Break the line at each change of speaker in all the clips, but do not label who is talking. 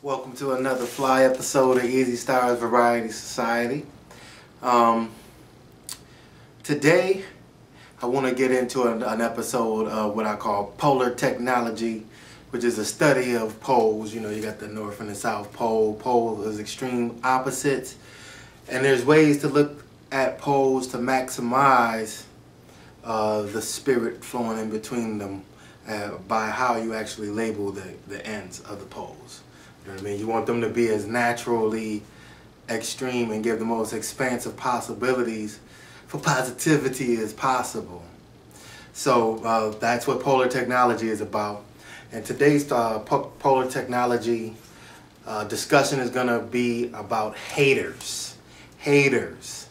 Welcome to another fly episode of Easy Stars Variety Society. Today, I want to get into an episode of what I call polar technology, which is a study of poles. You know, you got the North and the South Pole. Pole is extreme opposites. And there's ways to look at poles to maximize the spirit flowing in between them by how you actually label the ends of the poles. You know what I mean? You want them to be as naturally extreme and give the most expansive possibilities for positivity as possible. So that's what polar technology is about. And today's polar technology discussion is going to be about haters. Haters.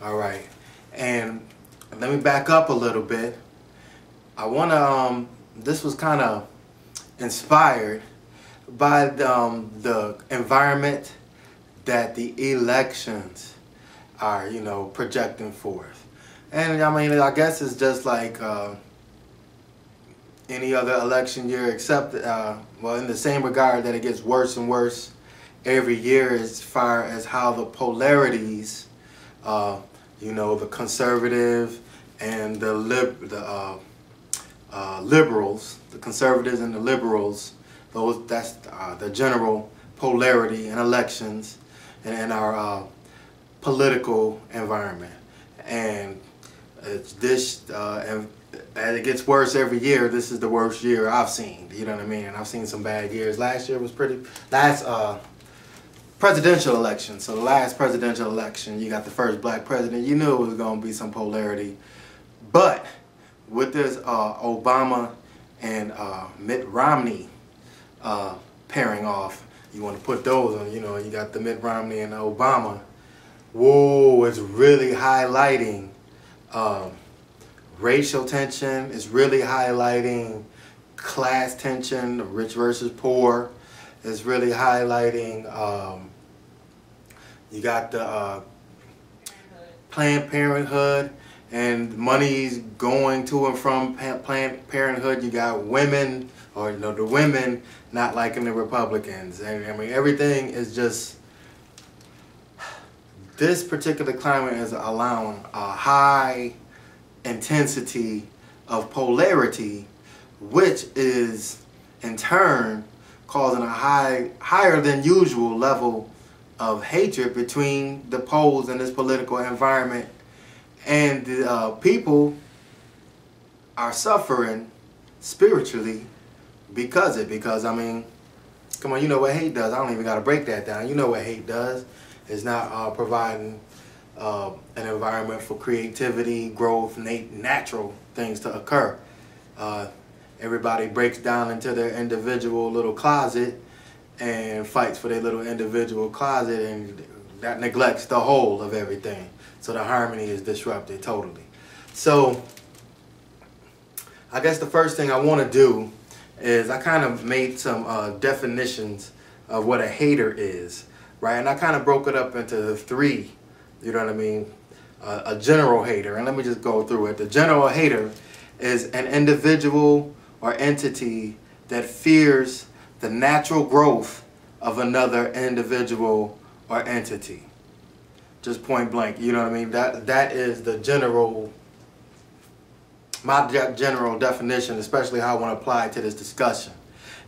All right. And let me back up a little bit. I want to, this was kind of inspired by the environment that the elections are, you know, projecting forth. And I mean, I guess it's just like any other election year, except, well, in the same regard that it gets worse and worse every year as far as how the polarities, you know, the conservative and the liberals, the conservatives and the liberals, that's the general polarity in elections and in our political environment. And it's this, and as it gets worse every year, this is the worst year I've seen. You know what I mean? And I've seen some bad years. Last year was presidential election. So the last presidential election, you got the first black president. You knew it was going to be some polarity. But with this Obama and Mitt Romney pairing off, you want to put those on, you know, you got the Mitt Romney and Obama. Whoa, it's really highlighting racial tension. It's really highlighting class tension, rich versus poor. It's really highlighting, you got the Planned Parenthood and money's going to and from Planned Parenthood. You got women, or you know, the women not liking the Republicans. And I mean, everything is just, this particular climate is allowing a high intensity of polarity, which is in turn causing a higher than usual level of hatred between the poles in this political environment. And the people are suffering spiritually because I mean, come on, you know what hate does. I don't even got to break that down. You know what hate does. It's not providing an environment for creativity, growth, natural things to occur. Everybody breaks down into their individual little closet and fights for their little individual closet, and that neglects the whole of everything. So the harmony is disrupted totally. So I guess the first thing I want to do is I kind of made some definitions of what a hater is, right? And I kind of broke it up into three, you know what I mean? A general hater, and let me just go through it. The general hater is an individual or entity that fears the natural growth of another individual or entity. Just point blank, you know what I mean? That is the general, my general definition, especially how I want to apply it to this discussion.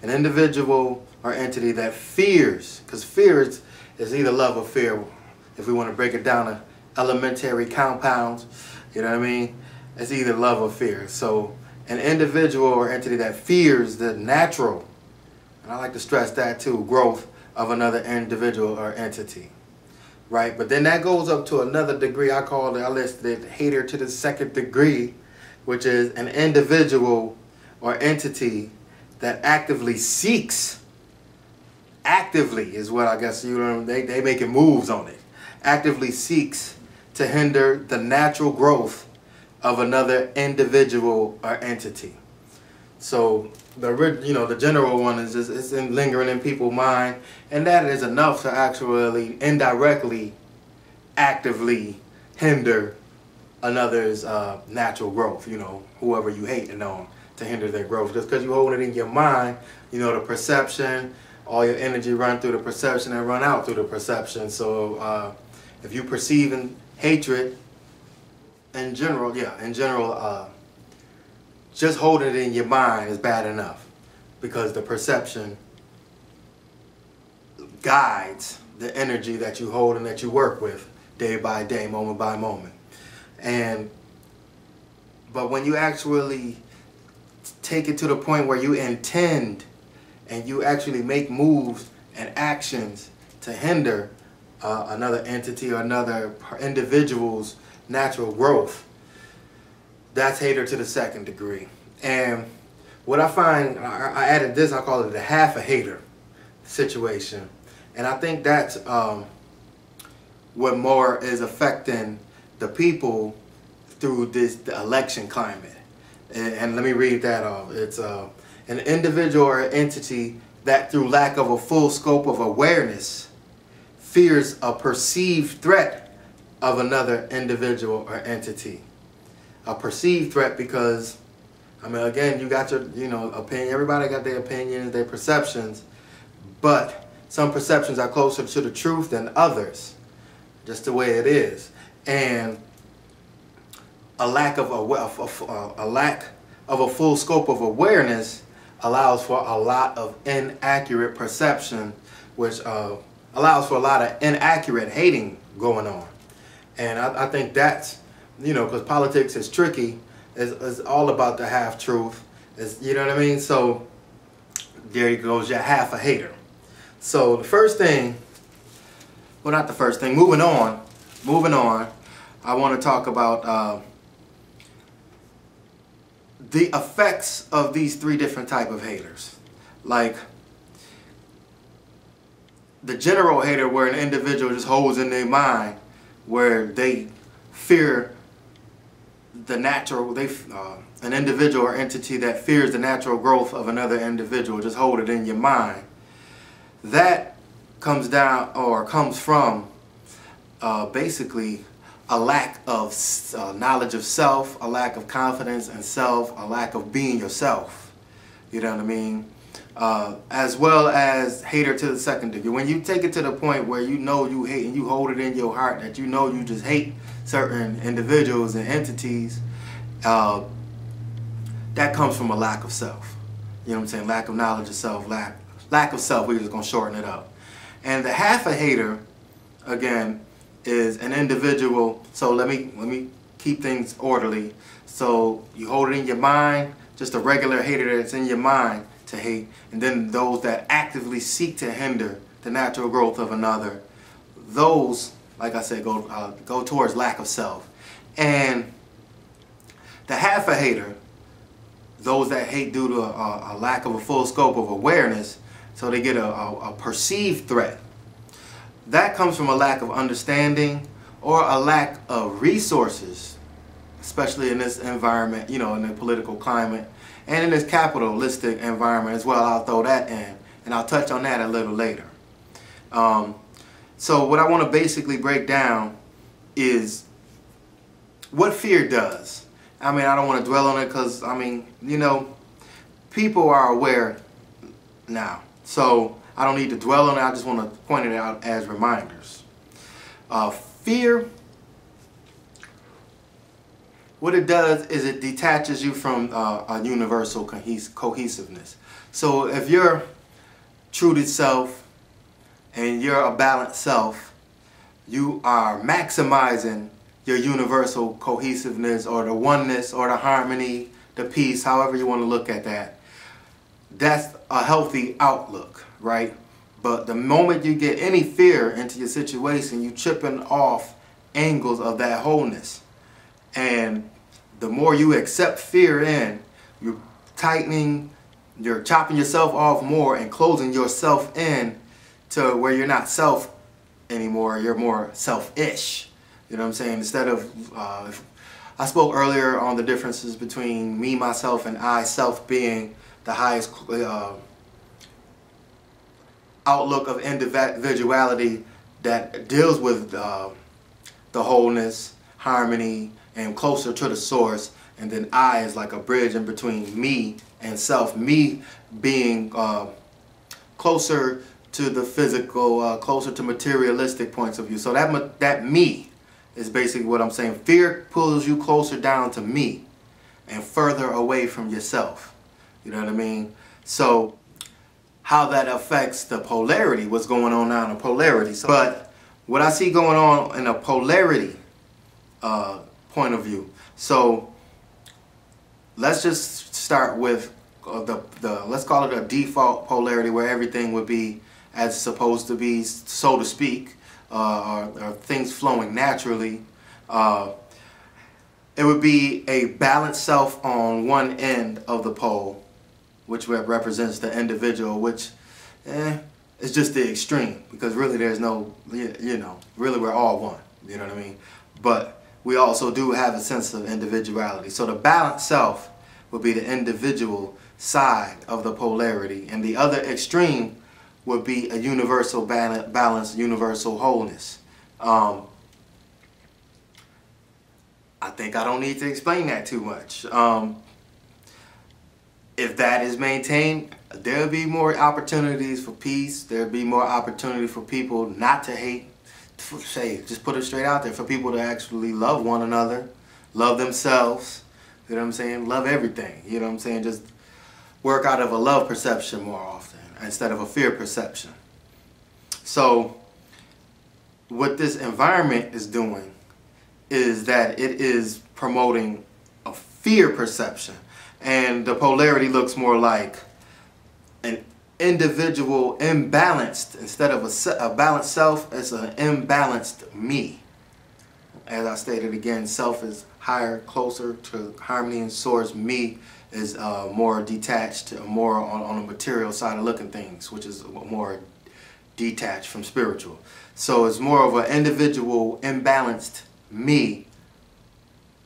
An individual or entity that fears, because fear is either love or fear, if we want to break it down to elementary compounds, you know what I mean? It's either love or fear. So an individual or entity that fears the natural, and I like to stress that too, growth of another individual or entity. Right, but then that goes up to another degree. I listed hater to the second degree, which is an individual or entity that actively seeks, actively is what I guess, you know, they making moves on it, actively seeks to hinder the natural growth of another individual or entity. So the general one is just, it's lingering in people's mind, and that is enough to actually indirectly, actively hinder another's natural growth. You know, whoever you hate on to hinder their growth, just because you hold it in your mind. You know, the perception, all your energy run through the perception and run out through the perception. So if you perceiving hatred in general, just holding it in your mind is bad enough, because the perception guides the energy that you hold and that you work with day by day, moment by moment. But when you actually take it to the point where you intend and you actually make moves and actions to hinder another entity or another individual's natural growth, that's hater to the second degree. And what I find, I added this, I call it the half a hater situation. And I think that's what more is affecting the people through the election climate. And let me read that off. It's an individual or entity that through lack of a full scope of awareness fears a perceived threat of another individual or entity. A perceived threat because, I mean, again, you got your, opinion. Everybody got their opinions, their perceptions, but some perceptions are closer to the truth than others, just the way it is. And a lack of a full scope of awareness allows for a lot of inaccurate perception, which allows for a lot of inaccurate hating going on. And I think that's, because politics is tricky, it's all about the half-truth, you know what I mean? So there goes your half a hater. So the first thing, well, not the first thing, moving on, I want to talk about the effects of these three different type of haters. Like the general hater, where an individual just holds in their mind where they fear the natural, an individual or entity that fears the natural growth of another individual, just hold it in your mind. That comes down, or comes from basically a lack of knowledge of self, a lack of confidence in self, a lack of being yourself. You know what I mean? As well as hater to the second degree. When you take it to the point where you know you hate and you hold it in your heart that you just hate certain individuals and entities, that comes from a lack of self. You know what I'm saying? Lack of knowledge of self, lack of self. We're just going to shorten it up. And the half a hater, again, is an individual. So let me keep things orderly. So you hold it in your mind, just a regular hater that's in your mind to hate, and then those that actively seek to hinder the natural growth of another, those, like I said, go towards lack of self. And the half a hater, those that hate due to a lack of a full scope of awareness, so they get a perceived threat. That comes from a lack of understanding or a lack of resources, especially in this environment, in the political climate, and in this capitalistic environment as well. I'll throw that in, and I'll touch on that a little later. So what I want to basically break down is what fear does. I mean, I don't want to dwell on it because, I mean, people are aware now. So I don't need to dwell on it. I just want to point it out as reminders. Fear, what it does is it detaches you from a universal cohesiveness. So if you're true to self and you're a balanced self, you are maximizing your universal cohesiveness, or the oneness, or the harmony, the peace, however you want to look at that. That's a healthy outlook, right? But the moment you get any fear into your situation, you're chipping off angles of that wholeness. And the more you accept fear in, you're tightening, you're chopping yourself off more and closing yourself in to where you're not self anymore, you're more selfish. You know what I'm saying? Instead of, I spoke earlier on the differences between me, myself, and I, self being the highest outlook of individuality that deals with the wholeness, harmony, and closer to the source. And then I is like a bridge in between me and self. Me being closer to the physical, closer to materialistic points of view. So that me is basically what I'm saying. Fear pulls you closer down to me and further away from yourself. You know what I mean? So how that affects the polarity, what's going on now in the polarity. So, but what I see going on in a polarity point of view. So let's just start with let's call it a default polarity, where everything would be as it's supposed to be, so to speak, or things flowing naturally. It would be a balanced self on one end of the pole, which represents the individual, which is just the extreme, because really there's no, really we're all one, you know what I mean? But we also do have a sense of individuality. So the balanced self would be the individual side of the polarity, and the other extreme would be a universal balance, universal wholeness. I think I don't need to explain that too much. If that is maintained, there'll be more opportunities for peace. There'll be more opportunity for people not to hate. Just put it straight out there, for people to actually love one another, love themselves. You know what I'm saying? Love everything. You know what I'm saying? Just work out of a love perception more often instead of a fear perception. So what this environment is doing is that it is promoting a fear perception, and the polarity looks more like an individual imbalanced. Instead of a balanced self, it's an imbalanced me. As I stated again, self is higher, closer to harmony and source. Me is more detached, more on the material side of looking things, which is more detached from spiritual. So it's more of an individual imbalanced me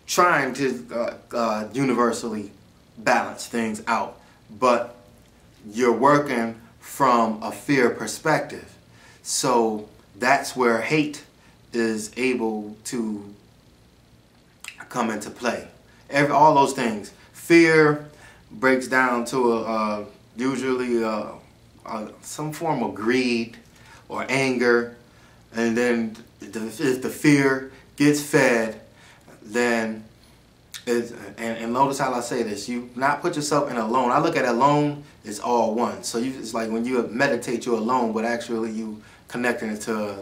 trying to universally balance things out, but you're working from a fear perspective. So that's where hate is able to come into play. All those things. Fear breaks down to usually some form of greed or anger, and then if the fear gets fed, then and notice how I say this, you not put yourself in alone. I look at alone as all one. So it's like when you meditate, you're alone, but actually you connecting it to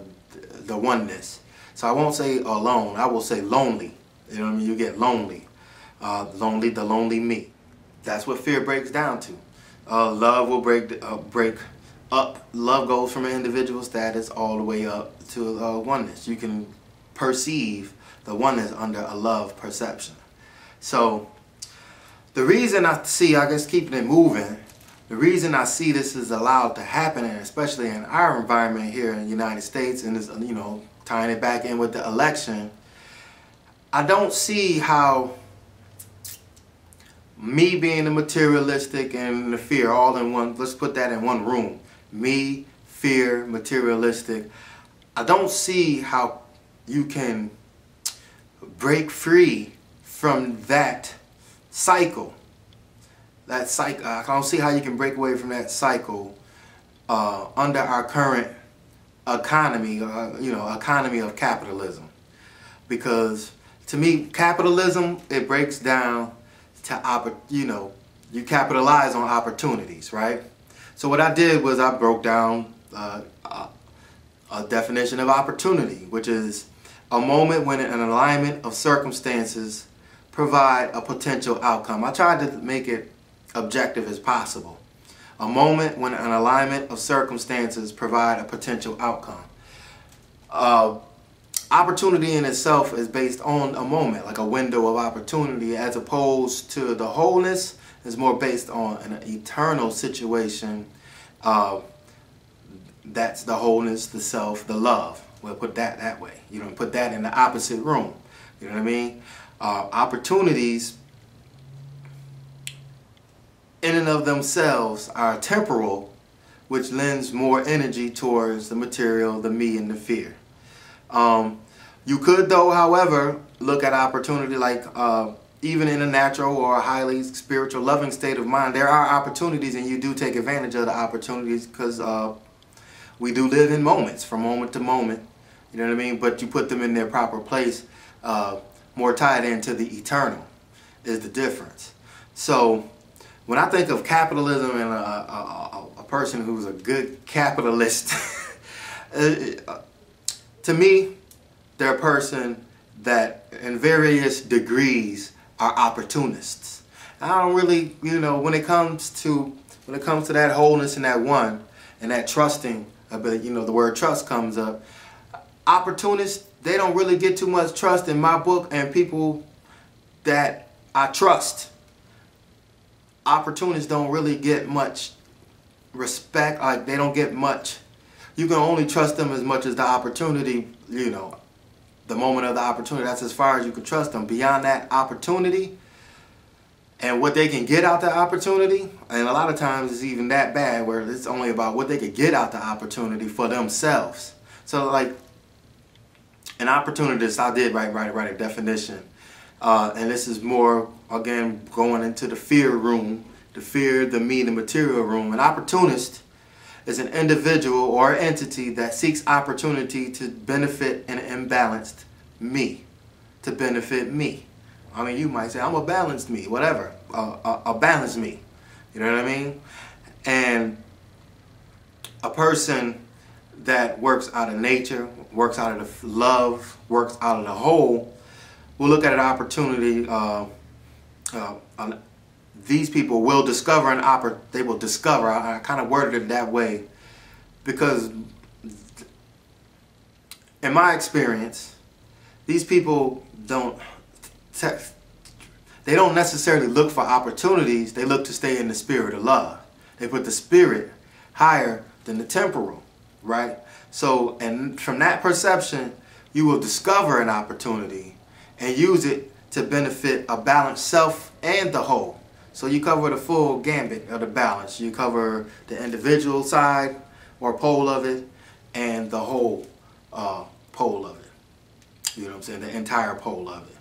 the oneness. So I won't say alone, I will say lonely. You know what I mean? You get lonely. Lonely, the lonely me. That's what fear breaks down to. Love will break up. Love goes from an individual status all the way up to oneness. You can perceive the oneness under a love perception. So the reason I guess keeping it moving, the reason I see this is allowed to happen, and especially in our environment here in the United States, and is, tying it back in with the election, I don't see how me being the materialistic and the fear all in one, let's put that in one room. Me, fear, materialistic. I don't see how you can break free from that cycle. I don't see how you can break away from that cycle under our current economy, economy of capitalism. Because to me, capitalism, it breaks down to, you capitalize on opportunities, right? So what I did was I broke down a definition of opportunity, which is a moment when an alignment of circumstances provide a potential outcome. I tried to make it objective as possible. A moment when an alignment of circumstances provide a potential outcome. Opportunity in itself is based on a moment, like a window of opportunity, as opposed to the wholeness is more based on an eternal situation. That's the wholeness, the self, the love. We'll put that way. Put that in the opposite room. You know what I mean? Opportunities in and of themselves are temporal, which lends more energy towards the material, the me, and the fear. You could, though, however, look at opportunity like even in a natural or a highly spiritual, loving state of mind, there are opportunities, and you do take advantage of the opportunities, because we do live in moments, from moment to moment. You know what I mean? But you put them in their proper place, more tied into the eternal is the difference. So when I think of capitalism and a person who's a good capitalist, to me, they're a person that in various degrees are opportunists. I don't really, you know, when it comes to that wholeness and that one and that trusting, you know, the word trust comes up. Opportunists, they don't really get too much trust in my book, and people that I trust, opportunists don't really get much respect. Like, they don't get much. You can only trust them as much as the opportunity, you know, the moment of the opportunity. That's as far as you can trust them. Beyond that opportunity and what they can get out the opportunity, and a lot of times it's even that bad where it's only about what they could get out the opportunity for themselves. So like an opportunist, I did write a definition, and this is more, again, going into the fear room, the fear, the me, the material room. An opportunist is an individual or entity that seeks opportunity to benefit an imbalanced me, to benefit me. I mean, you might say, I'm a balanced me, whatever, a balanced me. You know what I mean? And a person that works out of nature, works out of the love, works out of the whole, will look at an opportunity. These people will discover they will discover, I kind of worded it that way, because in my experience, these people don't necessarily look for opportunities. They look to stay in the spirit of love. They put the spirit higher than the temporal, right? So, and from that perception, you will discover an opportunity and use it to benefit a balanced self and the whole. So you cover the full gambit of the balance. You cover the individual side or pole of it and the whole pole of it. You know what I'm saying? The entire pole of it.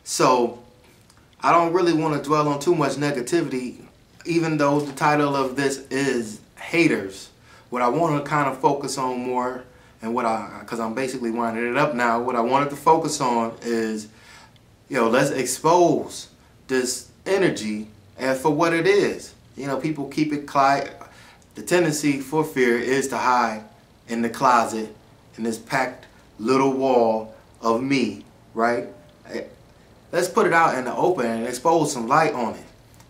So I don't really want to dwell on too much negativity, even though the title of this is Haters. What I want to kind of focus on more, and because I'm basically winding it up now, what I wanted to focus on is, you know, let's expose this energy as for what it is. You know, people keep it quiet. The tendency for fear is to hide in the closet, in this packed little wall of me, right? Let's put it out in the open and expose some light on it.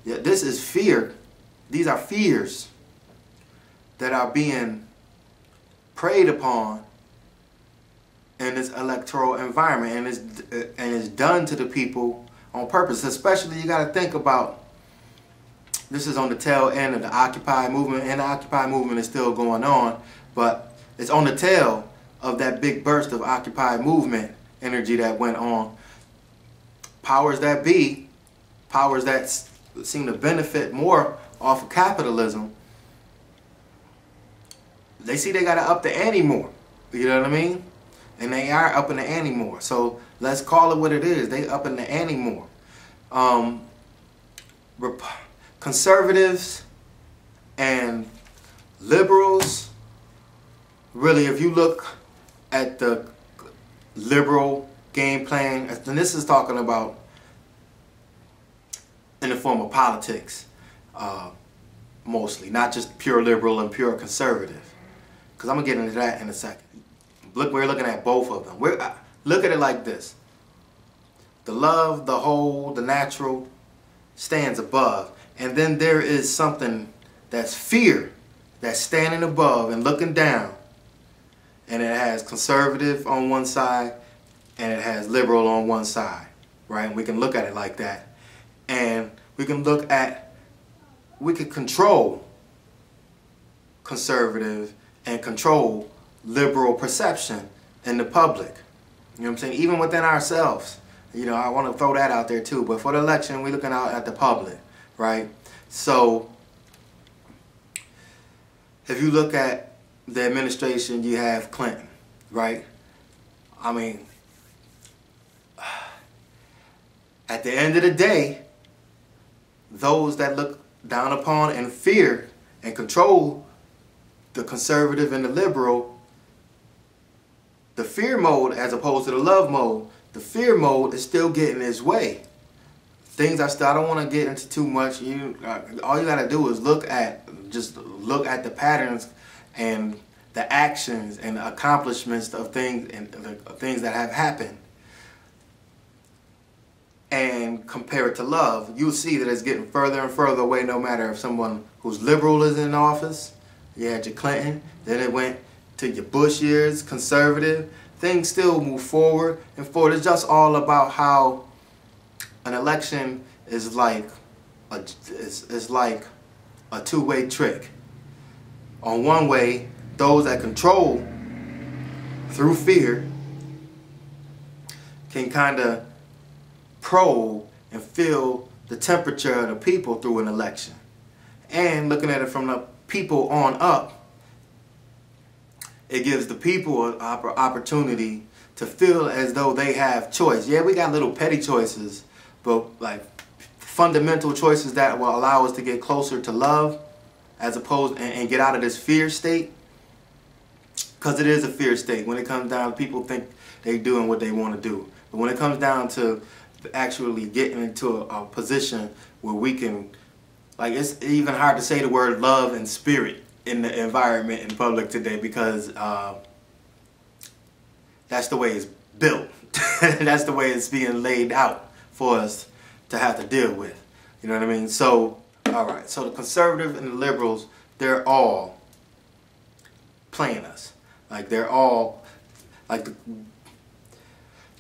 Yeah, this is fear. These are fears that are being preyed upon in this electoral environment, and it's done to the people on purpose. Especially, you got to think about, this is on the tail end of the Occupy movement, and the Occupy movement is still going on, but it's on the tail of that big burst of Occupy movement energy that went on. Powers that be, powers that seem to benefit more off of capitalism, they see they got to up the ante more. You know what I mean? And they are upping the ante more. So let's call it what it is. They upping the ante more. Conservatives and liberals, really, if you look at the liberal game plan, and this is talking about in the form of politics, mostly, not just pure liberal and pure conservative, because I'm going to get into that in a second. Look, we're looking at both of them. Look at it like this. The love, the whole, the natural stands above. And then there is something that's fear, that's standing above and looking down. And it has conservative on one side and it has liberal on one side, right? And we can look at it like that. And we can look at, we could control conservative and control liberal perception in the public. You know what I'm saying? Even within ourselves. You know, I want to throw that out there too. But for the election, we're looking out at the public, right? So if you look at the administration, you have Clinton, right? I mean, at the end of the day, those that look down upon and fear and control the conservative and the liberal, the fear mode as opposed to the love mode, the fear mode is still getting its way. Things I don't want to get into too much. All you got to do is just look at the patterns and the actions and the accomplishments of things and the things that have happened, and compare it to love. You'll see that it's getting further and further away, no matter if someone who's liberal is in office. You had your Clinton, then it went to your Bush years, conservative. Things still move forward and forward. It's just all about how an election is like a two-way trick. On one way, those that control through fear can kind of probe and feel the temperature of the people through an election. And looking at it from the people on up, it gives the people an opportunity to feel as though they have choice. Yeah, we got little petty choices, but like fundamental choices that will allow us to get closer to love, as opposed and get out of this fear state. Because it is a fear state. When it comes down, people think they're doing what they want to do. But when it comes down to actually getting into a position where we can, like, it's even hard to say the word love and spirit in the environment in public today, because that's the way it's built. That's the way it's being laid out for us to have to deal with. You know what I mean? So, all right. So the conservative and the liberals, they're all playing us. Like, they're all, like,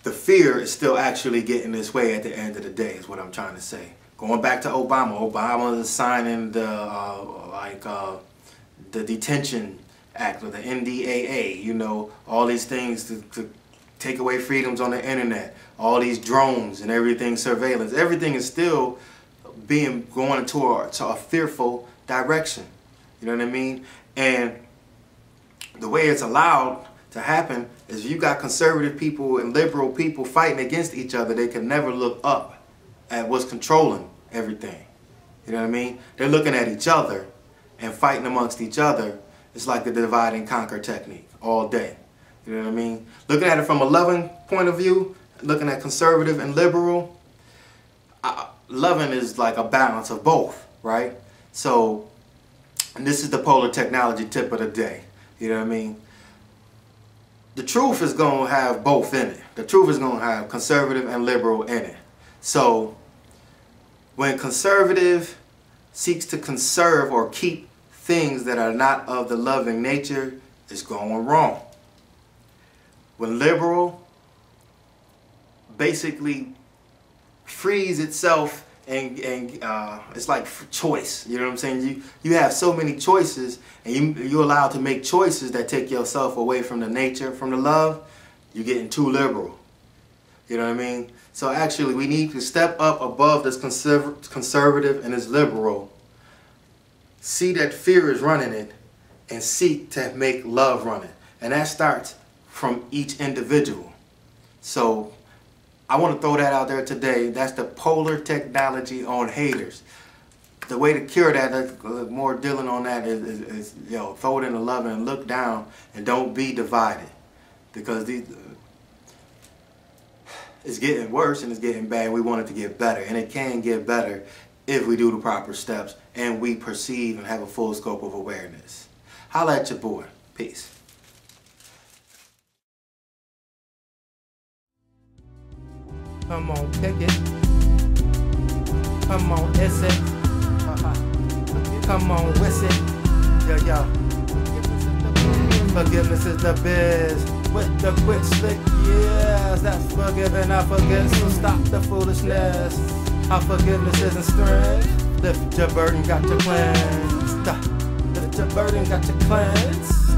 the fear is still actually getting this way at the end of the day, is what I'm trying to say. Going back to Obama, Obama is signing the Detention Act, or the NDAA, you know, all these things to take away freedoms on the internet, all these drones and everything, surveillance, everything is still going into a fearful direction. You know what I mean? And the way it's allowed to happen is, you got conservative people and liberal people fighting against each other. They can never look up at what's controlling everything. You know what I mean? They're looking at each other and fighting amongst each other. It's like the divide and conquer technique all day. You know what I mean? Looking at it from a loving point of view, looking at conservative and liberal, loving is like a balance of both, right? So, and this is the polar technology tip of the day. You know what I mean? The truth is going to have both in it. The truth is going to have conservative and liberal in it. So, when conservative seeks to conserve or keep things that are not of the loving nature, it's going wrong. When liberal basically frees itself and it's like choice, you know what I'm saying? You have so many choices, and you're allowed to make choices that take yourself away from the nature, from the love, you're getting too liberal. You know what I mean? So actually, we need to step up above this conservative and this liberal, see that fear is running it, and seek to make love run it. And that starts from each individual. So I want to throw that out there today. That's the polar technology on haters. The way to cure that, more dealing on that, is throw it in the love and look down, and don't be divided. Because it's getting worse and it's getting bad. We want it to get better, and it can get better if we do the proper steps and we perceive and have a full scope of awareness. Holla at your boy. Peace. Come on, pick it. Come on, it's it. Come on, with it. Yo. Forgiveness is the biz. With the quick slick, yes, that's forgiving. I forget, so stop the foolishness. Our forgiveness isn't strength. Lift your burden, got to cleanse. Lift your burden, got to cleanse.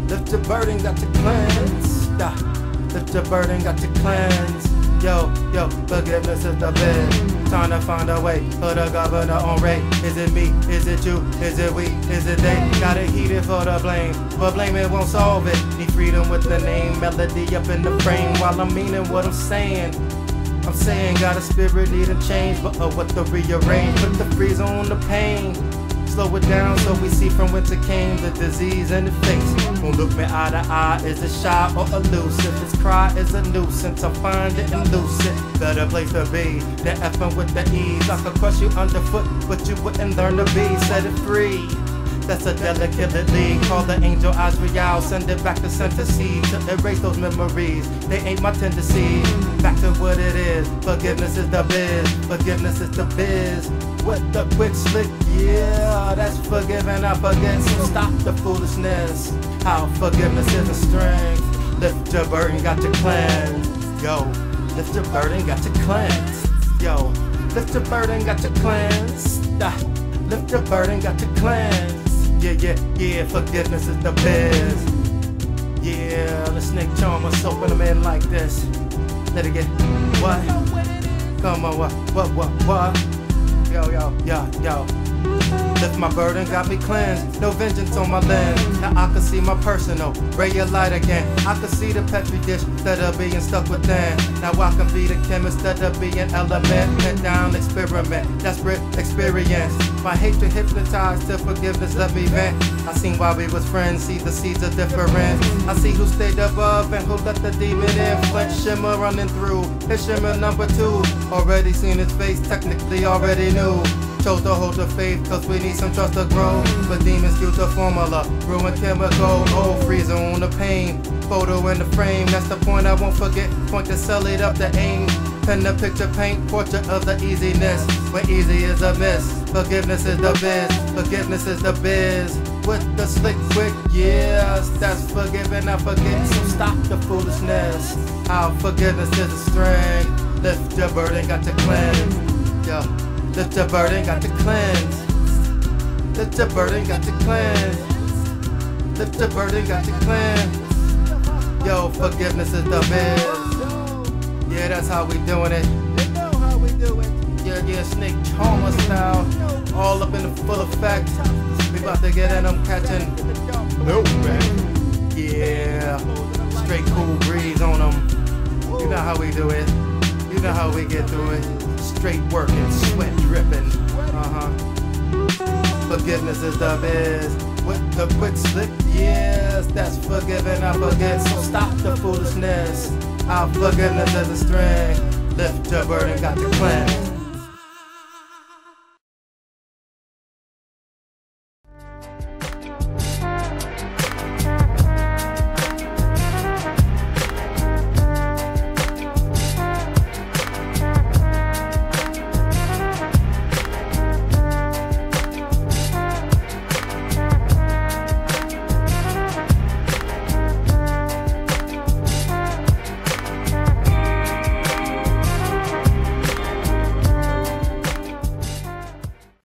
Lift your burden, got to cleanse. Lift your burden, got to cleanse. Yo, forgiveness is the biz. Trying to find a way for the governor on rate. Is it me? Is it you? Is it we? Is it they? Gotta heat it for the blame, but blame it won't solve it. Need freedom with the name, melody up in the frame while I'm meaning what I'm saying. I'm saying got a spirit needing change, but what to rearrange? Put the freeze on the pain. Slow it down so we see from whence it came, the disease in the face. Won't look me eye to eye, is it shy or elusive? Its cry is a nuisance, I find it and loose it. Better place to be than effing with the ease. I could crush you underfoot, but you wouldn't learn to be. Set it free. That's a delicate league. Call the angel Azrael, send it back to center seed to erase those memories. They ain't my tendencies. Back to what it is. Forgiveness is the biz. Forgiveness is the biz. With the quick slick, yeah, that's forgiving. I forget, so stop the foolishness. How forgiveness is a strength. Lift your burden, got to cleanse. Yo, lift your burden, got to cleanse. Yo, lift your burden, got to cleanse. Lift your burden, got to cleanse. Yeah, forgiveness is the biz. Yeah, the snake charmer soaping them in like this. Let it get, what? Come on, what? Yo. Lift my burden, got me cleansed. No vengeance on my lens. Now I can see my personal. Ray your light again. I can see the petri dish that are being stuck within. Now I can be the chemist that are being element. Head down, experiment. Desperate experience. My hatred hypnotized to forgiveness, let me vent. I seen why we was friends, see the seeds of difference. I see who stayed above and who let the demon in. Flint shimmer running through. His shimmer number 2. Already seen his face, technically already knew. Chose to hold the faith, cause we need some trust to grow. But demons use the formula, ruin chemical. Oh, freezer on the pain, photo in the frame. That's the point I won't forget, point to sell it up the aim. Pen the picture, paint portrait of the easiness. When easy is a miss, forgiveness is the biz. Forgiveness is the biz. With the slick quick, yes, that's forgiving, I forget. So stop the foolishness. How forgiveness is a strength. Lift your burden, got to cleanse. Yeah. Lift your burden, got to cleanse. Lift your burden, got to cleanse. Lift your burden, got to cleanse. Yo, forgiveness is the biz. Yeah, that's how we doing it. You know how we do it. Yeah, snake charmer style. All up in the full effect. We about to get in them catching. No, man. Yeah, straight cool breeze on them. You know how we do it. You know how we get through it. Straight working, sweat dripping. Forgiveness is the biz. With the quick slick, yes, that's forgiving, I forget. So stop the foolishness. Our forgiveness is a strength. Lift your burden, got to cleanse.